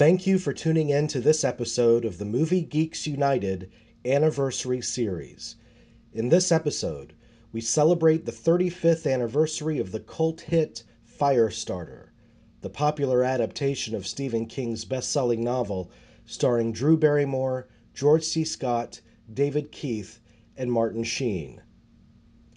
Thank you for tuning in to this episode of the Movie Geeks United Anniversary Series. In this episode, we celebrate the 35th anniversary of the cult hit Firestarter, the popular adaptation of Stephen King's best-selling novel starring Drew Barrymore, George C. Scott, David Keith, and Martin Sheen.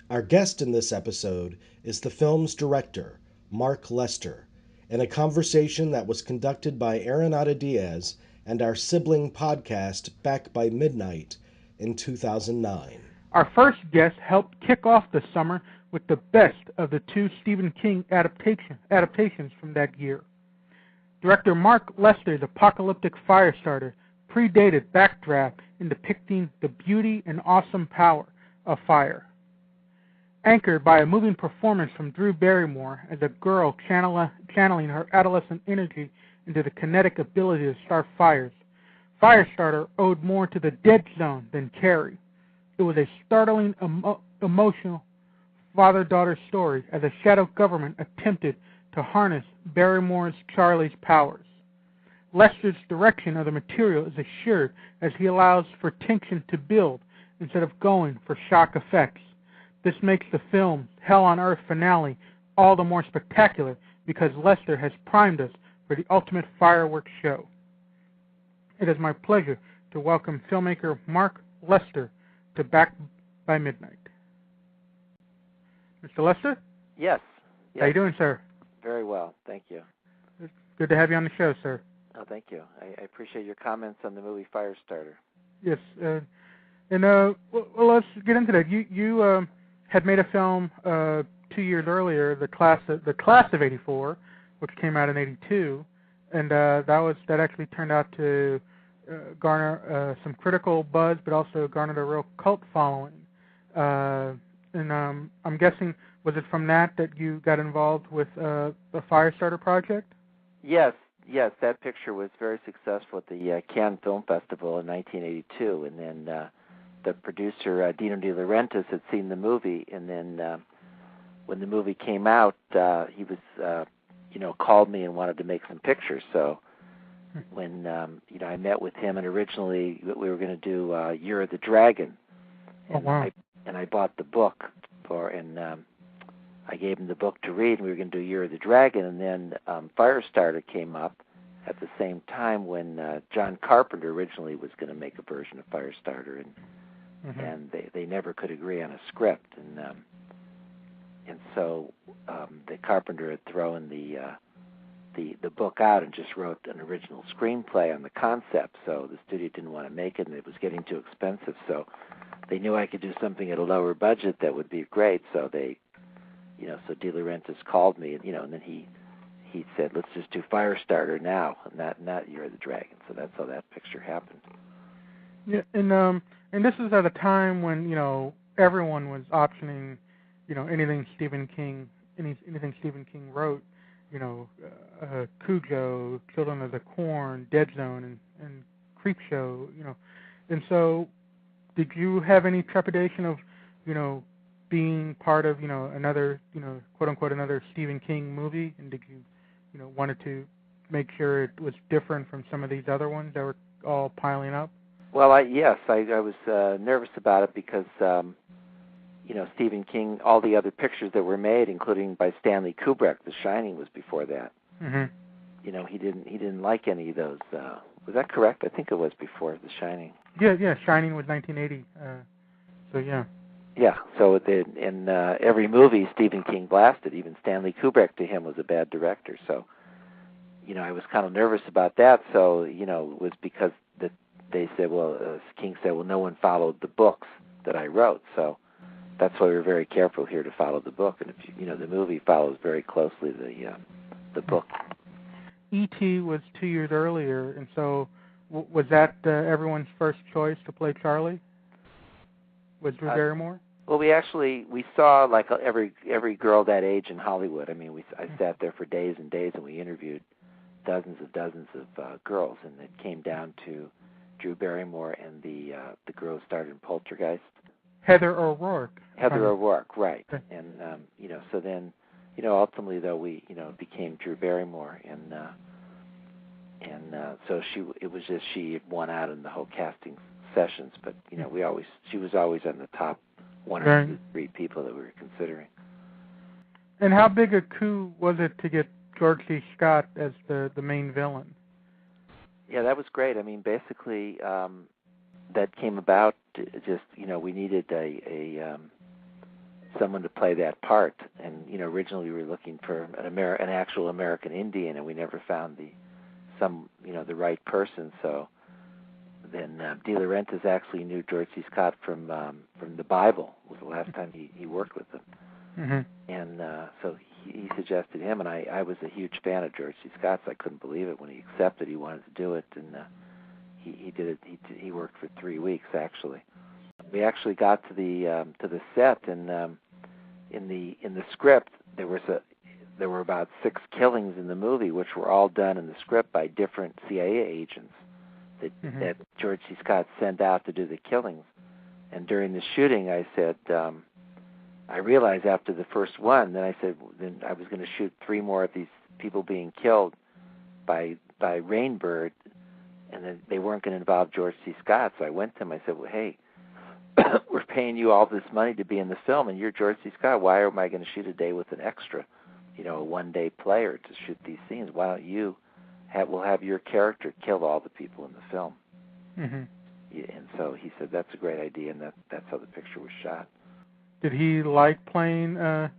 Our guest in this episode is the film's director, Mark Lester, in a conversation that was conducted by Arenado Diaz and our sibling podcast Back by Midnight in 2009. Our first guest helped kick off the summer with the best of the two Stephen King adaptations from that year. Director Mark Lester's apocalyptic Firestarter predated Backdraft in depicting the beauty and awesome power of fire. Anchored by a moving performance from Drew Barrymore as a girl channeling her adolescent energy into the kinetic ability to start fires, Firestarter owed more to the Dead Zone than Carrie. It was a startling, emotional father-daughter story as a shadow government attempted to harness Barrymore's Charlie's powers. Lester's direction of the material is assured as he allows for tension to build instead of going for shock effects. This makes the film's Hell on Earth finale all the more spectacular because Lester has primed us for the ultimate fireworks show. It is my pleasure to welcome filmmaker Mark Lester to Back by Midnight. Mr. Lester? Yes. How you doing, sir? Very well, thank you. It's good to have you on the show, sir. Oh, thank you. I appreciate your comments on the movie Firestarter. Yes, well, let's get into that. You had made a film 2 years earlier, the class of '84, which came out in '82, and that actually turned out to garner some critical buzz, but also garnered a real cult following. And I'm guessing, was it from that you got involved with the Firestarter project? Yes, that picture was very successful at the Cannes Film Festival in 1982, and then the producer, Dino De Laurentiis, had seen the movie, and then when the movie came out, he was, called me and wanted to make some pictures. So when, I met with him, and originally we were going to do Year of the Dragon. And, oh, wow. I bought the book and I gave him the book to read, and we were going to do Year of the Dragon, and then Firestarter came up at the same time when John Carpenter originally was going to make a version of Firestarter, and they never could agree on a script, and so the Carpenter had thrown the book out and just wrote an original screenplay on the concept. So the studio didn't want to make it, and it was getting too expensive. So they knew I could do something at a lower budget that would be great. So so De Laurentiis called me, and then he said, "Let's just do Firestarter now, and not Year of the Dragon." So that's how that picture happened. Yeah, and this is at a time when everyone was optioning, anything Stephen King wrote, Cujo, Children of the Corn, Dead Zone, and Creepshow, and so did you have any trepidation of, being part of, another, quote unquote, another Stephen King movie, and did you, wanted to make sure it was different from some of these other ones that were all piling up? Well, I was nervous about it because, Stephen King, all the other pictures that were made, including by Stanley Kubrick, The Shining was before that. Mm-hmm. He didn't like any of those. Was that correct? I think it was before The Shining. Yeah, Shining was 1980. So yeah. Yeah. So in every movie Stephen King blasted. Even Stanley Kubrick to him was a bad director. So, I was kind of nervous about that. So, it was because they said, King said, no one followed the books that I wrote. So that's why we were very careful here to follow the book. And if the movie follows very closely the book. E.T. was 2 years earlier, and so was that everyone's first choice to play Charlie? Was Drew Barrymore? Well, we saw like every girl that age in Hollywood. I mean, I sat there for days and days, and we interviewed dozens of girls, and it came down to Drew Barrymore and the girl who starred in Poltergeist. Heather O'Rourke. Heather O'Rourke, right. And, so then, ultimately, though, we, became Drew Barrymore. And And so it was just she had won out in the whole casting sessions, but she was always on the top one or two, three people that we were considering. And how big a coup was it to get George C. Scott as the main villain? Yeah, that was great. I mean, basically, that came about just we needed a someone to play that part, and originally we were looking for an actual American Indian, and we never found the right person. So then De Laurentiis actually knew George C. Scott from the Bible. It was the last time he worked with him. Mm-hmm. And so he suggested him, and I was a huge fan of George C. Scott, so I couldn't believe it when he accepted. He wanted to do it, and he did it. He worked for 3 weeks actually. We actually got to the set, and in the script there were about 6 killings in the movie, which were all done in the script by different CIA agents that George C. Scott sent out to do the killings. And during the shooting, I said, I realized after the first one, then I said, then I was going to shoot 3 more of these people being killed by Rainbird, and then they weren't going to involve George C. Scott. So I went to him. I said, well, hey, we're paying you all this money to be in the film, and you're George C. Scott. Why am I going to shoot a day with an extra, a one-day player to shoot these scenes? Why don't you we'll have your character kill all the people in the film? Mm-hmm. And so he said, that's a great idea, and that's how the picture was shot. Did he like playing, I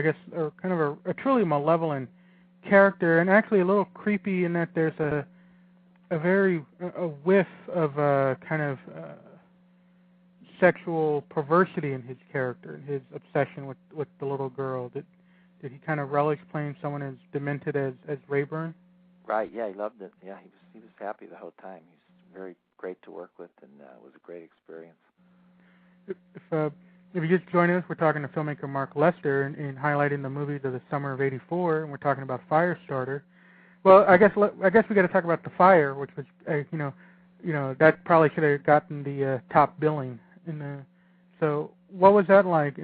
guess, kind of a truly malevolent character, and actually a little creepy in that there's a whiff of kind of sexual perversity in his character, and his obsession with the little girl? Did he kind of relish playing someone as demented as Rayburn? Right. Yeah, he loved it. Yeah, he was happy the whole time. He's very great to work with, and it was a great experience. If you just join us, we're talking to filmmaker Mark Lester and highlighting the movies of the summer of '84, and we're talking about Firestarter. Well, I guess we got to talk about The Fire, which was that probably should have gotten the top billing. So what was that like?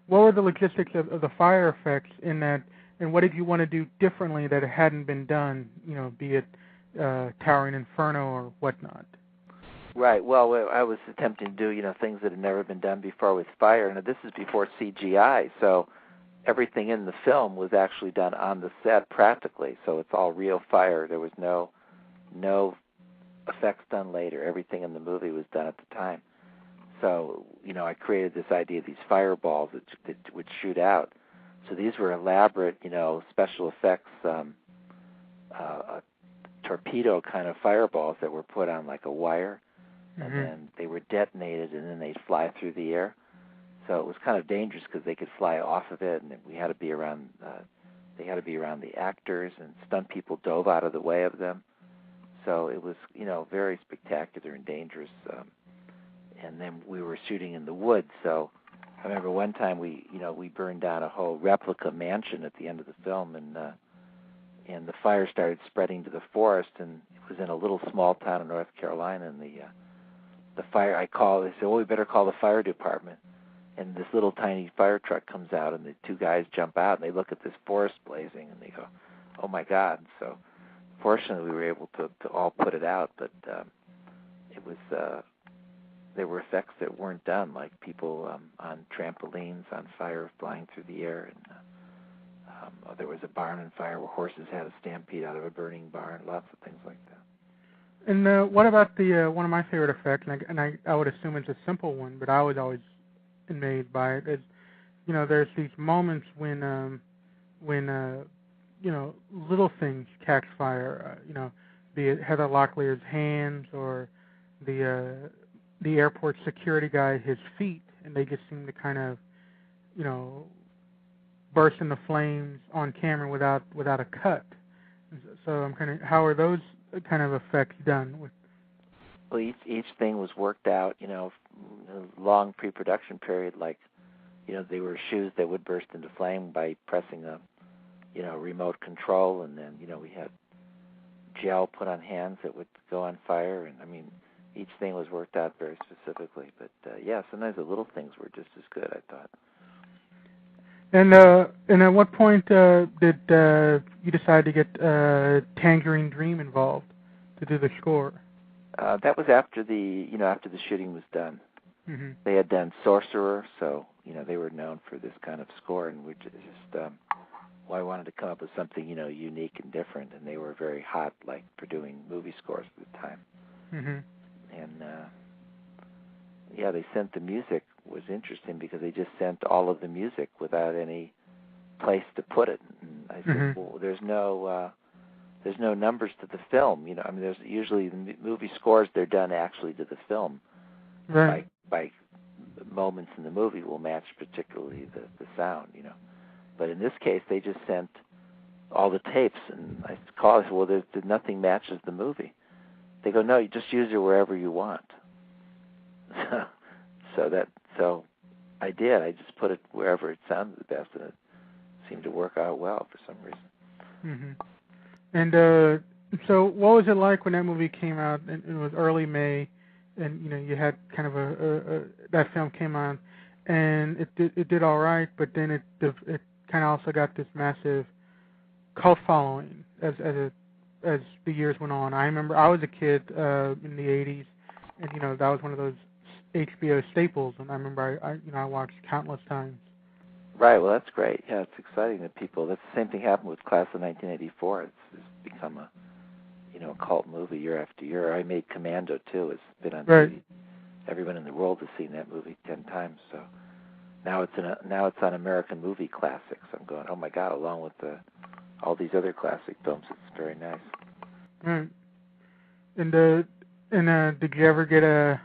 What were the logistics of the fire effects in that, and what did you want to do differently that hadn't been done? Be it Towering Inferno or whatnot. Right. Well, I was attempting to do things that had never been done before with fire, and this is before CGI, so everything in the film was actually done on the set practically. So it's all real fire. There was no effects done later. Everything in the movie was done at the time. So I created this idea of these fireballs that would shoot out. So these were elaborate, special effects, torpedo kind of fireballs that were put on like a wire. And then they were detonated, and then they'd fly through the air. So it was kind of dangerous because they could fly off of it, and we had to be around. They had to be around the actors, and stunt people dove out of the way of them. So it was, very spectacular and dangerous. And then we were shooting in the woods. So I remember one time we burned down a whole replica mansion at the end of the film, and the fire started spreading to the forest, and it was in a little small town in North Carolina, and the fire, they said, well, we better call the fire department. And this little tiny fire truck comes out, and the 2 guys jump out, and they look at this forest blazing, and they go, oh, my God. So fortunately, we were able to all put it out, but it was there were effects that weren't done, like people on trampolines on fire flying through the air, and there was a barn on fire where horses had a stampede out of a burning barn, lots of things like that. And what about the one of my favorite effects, and I would assume it's a simple one, but I was always amazed by it, is there's these moments when little things catch fire, be it Heather Locklear's hands or the airport security guy, his feet, and they just seem to kind of burst into flames on camera without a cut. So I'm how are those kind of effects done? Well, each thing was worked out, a long pre-production period. Like, they were shoes that would burst into flame by pressing a, remote control, and then we had gel put on hands that would go on fire, and I mean, each thing was worked out very specifically. But yeah, sometimes the little things were just as good, I thought. And at what point did you decide to get Tangerine Dream involved to do the score? That was after after the shooting was done. Mm-hmm. They had done Sorcerer, so they were known for this kind of score, and we just I wanted to come up with something unique and different, and they were very hot for doing movie scores at the time. Mm-hmm. And they sent the music. Was interesting because they just sent all of the music without any place to put it. And I said, Mm-hmm. well, there's no numbers to the film. There's usually the movie scores, they're done actually to the film. Right. By moments in the movie will match particularly the sound, But in this case, they just sent all the tapes, and I called and said, well, there's nothing matches the movie. They go, no, you just use it wherever you want. So I did. I just put it wherever it sounded the best, and it seemed to work out well for some reason. Mm-hmm. And so what was it like when that movie came out? And it was early May, and you had kind of that film came on, and it did all right, but then it kind of also got this massive cult following as the years went on. I remember I was a kid in the '80s, and that was one of those HBO staples, and I remember I watched countless times. Right. Well, that's great. Yeah, it's exciting that people. That's the same thing happened with Class of 1984. It's become a cult movie year after year. I made Commando too. It's been on TV. Everyone in the world has seen that movie 10 times. So now it's on American Movie Classics. I'm going, oh my God! Along with all these other classic films, it's very nice. Right. And did you ever get a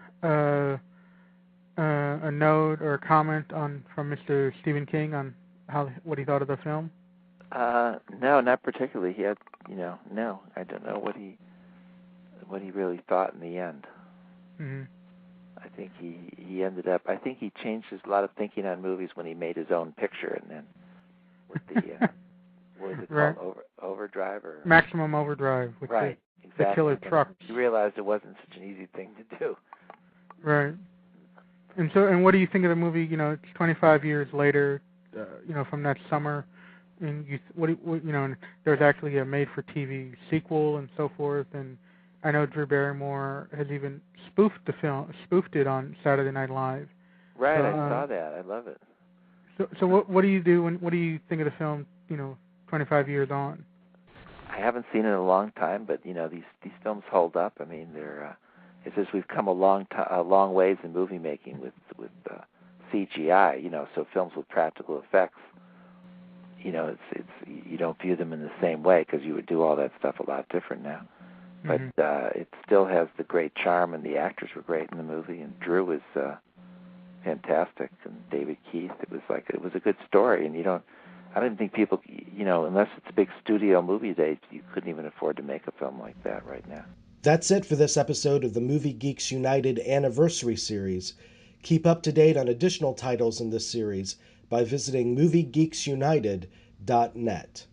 note or a comment from Mr. Stephen King on what he thought of the film? No, not particularly. He had, no, I don't know what he really thought in the end. Mm-hmm. I think he ended up. I think he changed a lot of thinking on movies when he made his own picture, and then with the what was it right. called, Overdrive or Maximum Overdrive, with right, the exactly. killer trucks. He realized it wasn't such an easy thing to do. Right. And what do you think of the movie? It's 25 years later, from that summer, and and there's actually a made-for-TV sequel and so forth. And I know Drew Barrymore has even spoofed it on Saturday Night Live. Right, so, I saw that. I love it. So what do you do? What do you think of the film? 25 years on. I haven't seen it in a long time, but these films hold up. I mean, they're. It's just we've come a long ways in movie making with CGI. So films with practical effects. It's you don't view them in the same way because you would do all that stuff a lot different now. But it still has the great charm, and the actors were great in the movie, and Drew was fantastic, and David Keith. It was a good story, and I don't think people, unless it's a big studio movie days, you couldn't even afford to make a film like that right now. That's it for this episode of the Movie Geeks United Anniversary Series. Keep up to date on additional titles in this series by visiting moviegeeksunited.net.